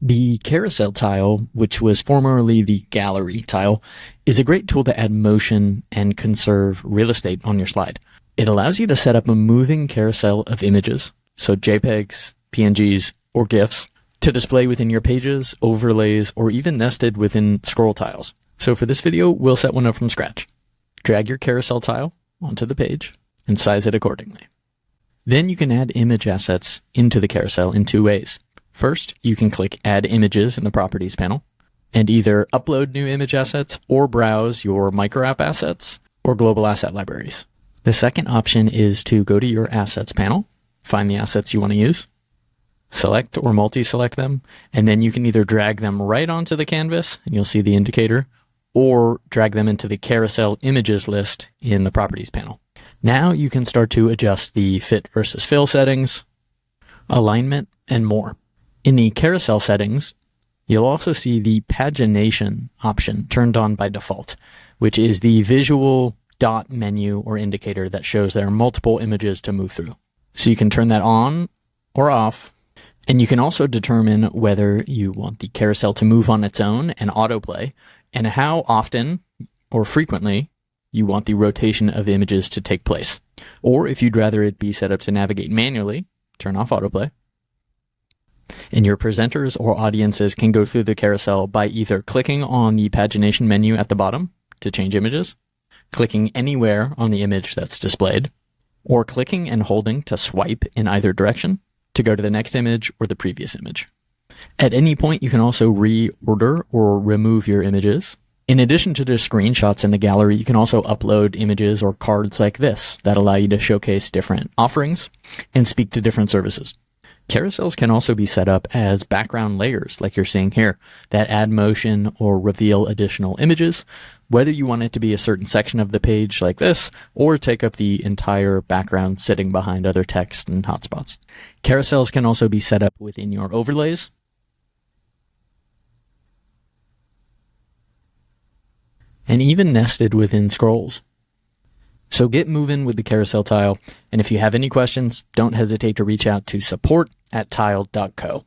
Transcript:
The Carousel Tile, which was formerly the Gallery Tile, is a great tool to add motion and conserve real estate on your slide. It allows you to set up a moving carousel of images, so JPEGs, PNGs, or GIFs, to display within your pages, overlays, or even nested within scroll tiles. So for this video, we'll set one up from scratch. Drag your carousel tile onto the page and size it accordingly. Then you can add image assets into the carousel in two ways. First, you can click Add Images in the Properties panel and either upload new image assets or browse your micro app assets or global asset libraries. The second option is to go to your Assets panel, find the assets you want to use, select or multi-select them, and then you can either drag them right onto the canvas, and you'll see the indicator, or drag them into the Carousel Images list in the Properties panel. Now you can start to adjust the fit versus fill settings, alignment, and more. In the carousel settings, you'll also see the pagination option turned on by default, which is the visual dot menu or indicator that shows there are multiple images to move through. So you can turn that on or off, and you can also determine whether you want the carousel to move on its own and autoplay, and how often or frequently you want the rotation of images to take place. Or if you'd rather it be set up to navigate manually, turn off autoplay. And your presenters or audiences can go through the carousel by either clicking on the pagination menu at the bottom to change images, clicking anywhere on the image that's displayed, or clicking and holding to swipe in either direction to go to the next image or the previous image. At any point, you can also reorder or remove your images. In addition to the screenshots in the gallery, you can also upload images or cards like this that allow you to showcase different offerings and speak to different services. Carousels can also be set up as background layers, like you're seeing here, that add motion or reveal additional images, whether you want it to be a certain section of the page like this, or take up the entire background sitting behind other text and hotspots. Carousels can also be set up within your overlays, and even nested within scrolls. So get moving with the carousel tile, and if you have any questions, don't hesitate to reach out to support@tile.co.